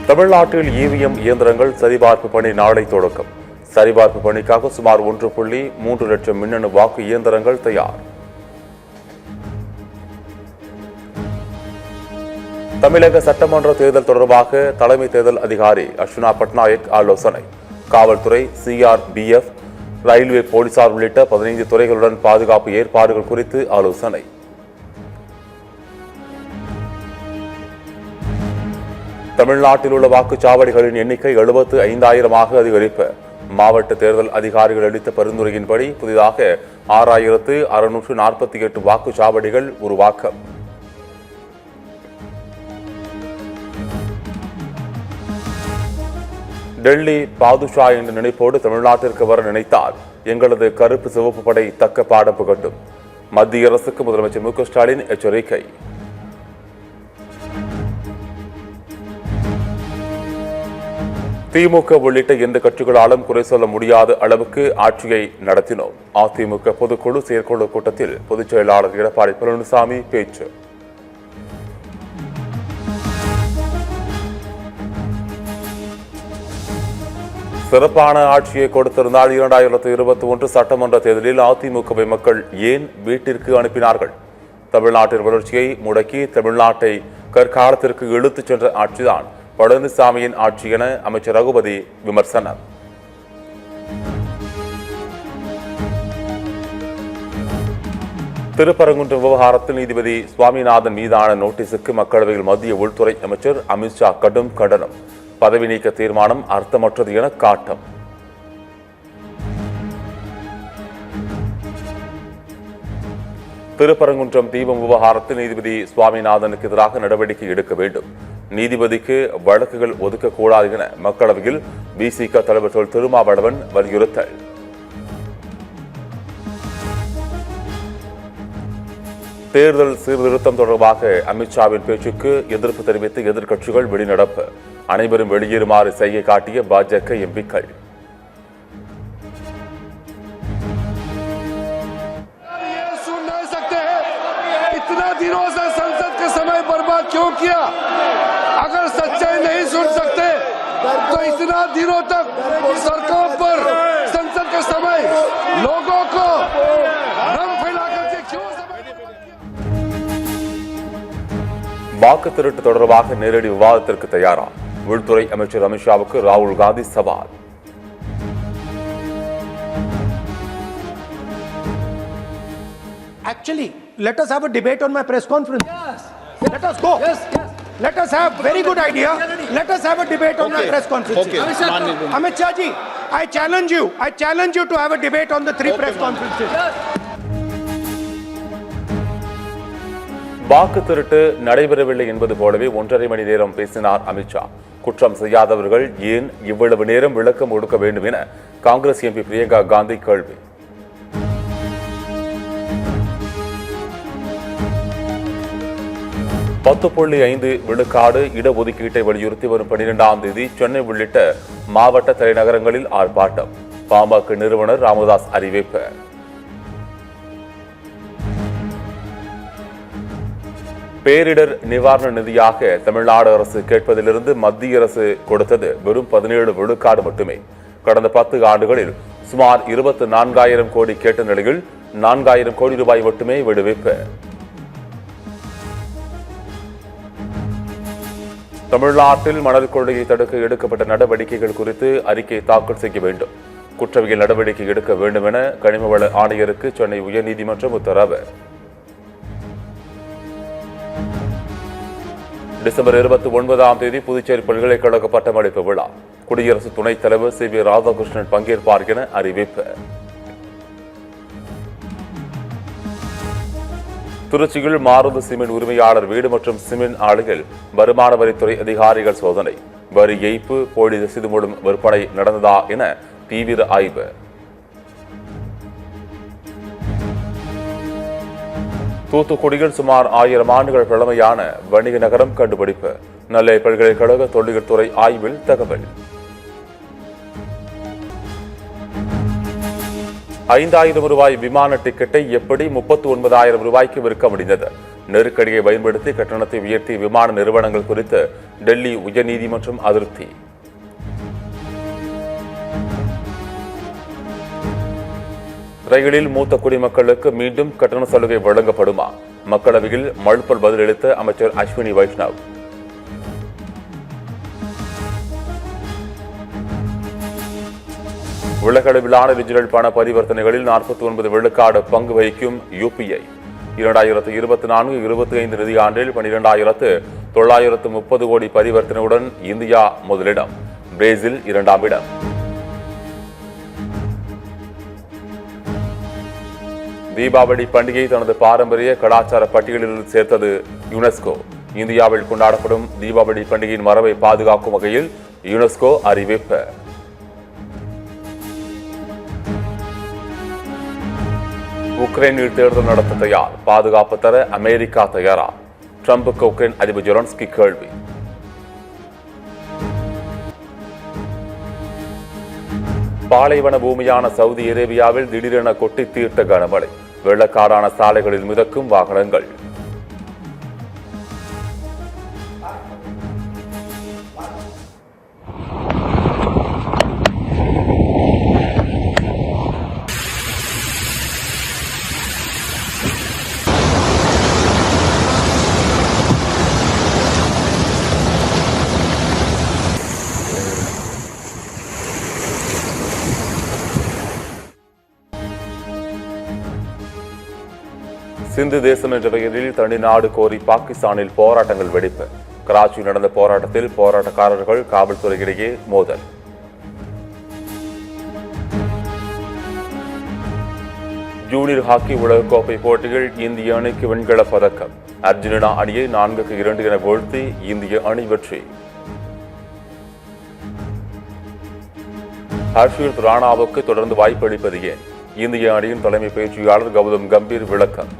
தமிழ்நாட்டில் இவிஎம் இயந்திரங்கள் சரிபார்ப்பு பணி நாளை தொடக்கம். சரிபார்ப்பு பணிக்காக சுமார் 1.3 லட்சம் மின்னணு வாக்கு இயந்திரங்கள் தயார். தமிழக சட்டமன்ற தேர்தல் தொடர்பாக தலைமை தேர்தல் அதிகாரி அர்ச்சுனா பட்நாயக் ஆலோசனை. காவல்துறை, CRPF, ரயில்வே, போலீசார் உள்ளிட்ட 15 துறைகளுடன் பாதுகாப்பு ஏற்பாடுகள் குறித்து ஆலோசனை. தமிழ்நாட்டில் உள்ள வாக்குச்சாவடிகளின் எண்ணிக்கை 75,000 அதிகரிப்பு. மாவட்ட தேர்தல் அதிகாரிகள் அளித்த பரிந்துரையின்படி புதிதாக 6,648 வாக்குச்சாவடிகள் உருவாக்கம். டெல்லி பாதுஷா என்ற நினைப்போடு தமிழ்நாட்டிற்கு வர நினைத்தால் எங்களது கருப்பு சிவப்பு படை தக்க பாடம் புகட்டும். மத்திய அரசுக்கு முதலமைச்சர் மு.க. ஸ்டாலின் எச்சரிக்கை. திமுக உள்ளிட்ட எந்த கட்சிகளாலும் குறை சொல்ல முடியாத அளவுக்கு ஆட்சியை நடத்தினோம். அதிமுக பொதுக்குழு செயற்குழு கூட்டத்தில் பொதுச் செயலாளர் எடப்பாடி பழனிசாமி பேச்சு. சிறப்பான ஆட்சியை கொடுத்திருந்தால் 2021 சட்டமன்ற தேர்தலில் அதிமுகவை மக்கள் ஏன் வீட்டிற்கு அனுப்பினார்கள்? தமிழ்நாட்டின் வளர்ச்சியை முடக்கி தமிழ்நாட்டை கற்காலத்திற்கு இழுத்துச் சென்ற ஆட்சிதான் பழனிசாமியின் ஆட்சி என அமைச்சர் ரகுபதி விமர்சனம். திருப்பரங்குன்றம் விவகாரத்தில் நீதிபதி சுவாமிநாதன் மீதான நோட்டீஸுக்கு மக்களவையில் மத்திய உள்துறை அமைச்சர் அமித்ஷா கடும் கண்டனம். பதவி நீக்க தீர்மானம் அர்த்தமற்றது என காட்டம். திருப்பரங்குன்றம் தீபம் விவகாரத்தில் நீதிபதி சுவாமிநாதனுக்கு எதிராக நடவடிக்கை எடுக்க வேண்டும். நீதிபதிக்கு வழக்குகள் ஒதுக்கக்கூடாது என மக்களவையில் விசிக தலைவர் தொல் திருமாவளவன் வலியுறுத்தல். தேர்தல் சீர்திருத்தம் தொடர்பாக அமித்ஷாவின் பேச்சுக்கு எதிர்ப்பு தெரிவித்து எதிர்க்கட்சிகள் வெளிநடப்பு. அனைவரும் வெளியேறுமாறு செய்கை காட்டிய பாஜக எம்பிக்கள். दिनों से संसद के समय बर्बाद क्यों किया? अगर सच्चाई नहीं सुन सकते तो इतना दिनों तक सरकार पर संसद के समय लोगों को रंग फैलाकर के क्यों? வாக்கு திருட்டு தொடர்பாக நேரடி விவாதத்திற்கு தயாரா? உள்துறை அமைச்சர் அமித்ஷாவுக்கு ராகுல் காந்தி சவால். Actually, let us have a debate on my press conference. Yes. Let us go. Yes. Let us have very good idea. Let us have a debate on my press conference. Amit Shah ji, I challenge you. I challenge you to have a debate on the 3 press conferences. வாக்கு திருட்டு நடைபெறவில்லை என்பது போலவே 1.5 மணி நேரம் பேசினார் அமித்ஷா. குற்றம் செய்யாதவர்கள் ஏன் இவ்வளவு நேரம் விளக்கம் கொடுக்க வேண்டும் என காங்கிரஸ் எம்பி பிரியங்கா காந்தி கேள்வி. $10.5 இடஒதுக்கீட்டை வலியுறுத்தி வரும் 12ஆம் தேதி சென்னை உள்ளிட்ட மாவட்ட தலைநகரங்களில் ஆர்ப்பாட்டம். பாமக நிறுவனர் ராமதாஸ் அறிவிப்பு. பேரிடர் நிவாரண நிதியாக தமிழ்நாடு அரசு கேட்பதிலிருந்து மத்திய அரசு கொடுத்தது வெறும் 17 விழுக்காடு மட்டுமே. கடந்த 10 ஆண்டுகளில் சுமார் 24,000 கோடி கேட்ட நிலையில் 4,000 கோடி ரூபாய் மட்டுமே விடுவிப்பு. தமிழ்நாட்டில் மணல் கொள்ளையை தடுக்க எடுக்கப்பட்ட நடவடிக்கைகள் குறித்து அறிக்கை தாக்கல் செய்ய வேண்டும். குற்றவியல் நடவடிக்கை எடுக்க வேண்டும் என கனிமவள ஆணையருக்கு சென்னை உயர்நீதிமன்றம் உத்தரவு. டிசம்பர் 29ஆம் தேதி புதுச்சேரி பல்கலைக்கழக பட்டமளிப்பு விழா. குடியரசு துணைத் தலைவர் சி.வி. ராதாகிருஷ்ணன் பங்கேற்பார் என அறிவிப்பு. திருச்சியில் மாருதி சிமெண்ட் உரிமையாளர் வீடு மற்றும் சிமெண்ட் ஆலையில் வருமான வரித்துறை அதிகாரிகள் சோதனை. வரி ஏய்ப்பு, போலி ரசீது மூலம் விற்பனை நடந்ததா என தீவிர ஆய்வு. தூத்துக்குடியில் சுமார் 1000 ஆண்டுகள் பழமையான வணிக நகரம் கண்டுபிடிப்பு. நெல்லை பல்கலைக்கழக தொல்லியல் துறை ஆய்வில் தகவல். ரூபாய் விமான டிக்கெட்டை எப்படி 39,000 ரூபாய்க்கு விற்க முடிந்தது? நெருக்கடியை பயன்படுத்தி கட்டணத்தை உயர்த்திய விமான நிறுவனங்கள் குறித்து டெல்லி உயர்நீதிமன்றம் அதிருப்தி. ரயிலில் மூத்த குடிமக்களுக்கு மீண்டும் கட்டண சலுகை வழங்கப்படுமா? மக்களவையில் மழுப்பல் பதிலளித்த அமைச்சர் அஸ்வினி வைஷ்ணவ். உலகளவிலான டிஜிட்டல் பண பரிவர்த்தனைகளில் 49 விழுக்காடு பங்கு வகிக்கும் UPI 2024-25 நிதியாண்டில் 12,930 கோடி பரிவர்த்தனையுடன் இந்தியா முதலிடம், பிரேசில் இரண்டாம் இடம். தீபாவளி பண்டிகை தனது பாரம்பரிய கலாச்சார பட்டியலில் சேர்த்தது யுனெஸ்கோ. இந்தியாவில் கொண்டாடப்படும் தீபாவளி பண்டிகையின் மரபை பாதுகாக்கும் வகையில் யுனெஸ்கோ அறிவிப்பு. உக்ரைனில் தேர்தல் நடத்த தயார், பாதுகாப்பு தர அமெரிக்கா தயாரா? ட்ரம்புக்கு உக்ரைன் அதிபர் ஜெலன்ஸ்கி கேள்வி. பாலைவன பூமியான சவுதி அரேபியாவில் திடீரென கொட்டி தீர்த்த கனமழை, வெள்ளக்காடான சாலைகளில் மிதக்கும் வாகனங்கள். சிந்து தேசம் என்ற பெயரில் தனி நாடு கோரி பாகிஸ்தானில் போராட்டங்கள் வெடிப்பு. கராச்சியில் நடந்த போராட்டத்தில் போராட்டக்காரர்கள் காவல்துறையிடையே மோதல். ஜூனியர் ஹாக்கி உலகக்கோப்பை போட்டியில் இந்திய அணிக்கு வெண்கல பதக்கம். அர்ஜென்டினா அணியை 4-2 என வீழ்த்தி இந்திய அணி வெற்றி. ஹர்ஷீத் ராணாவுக்கு தொடர்ந்து வாய்ப்பளிப்பது ஏன்? இந்திய அணியின் தலைமை பயிற்சியாளர் கௌதம் கம்பீர் விளக்கம்.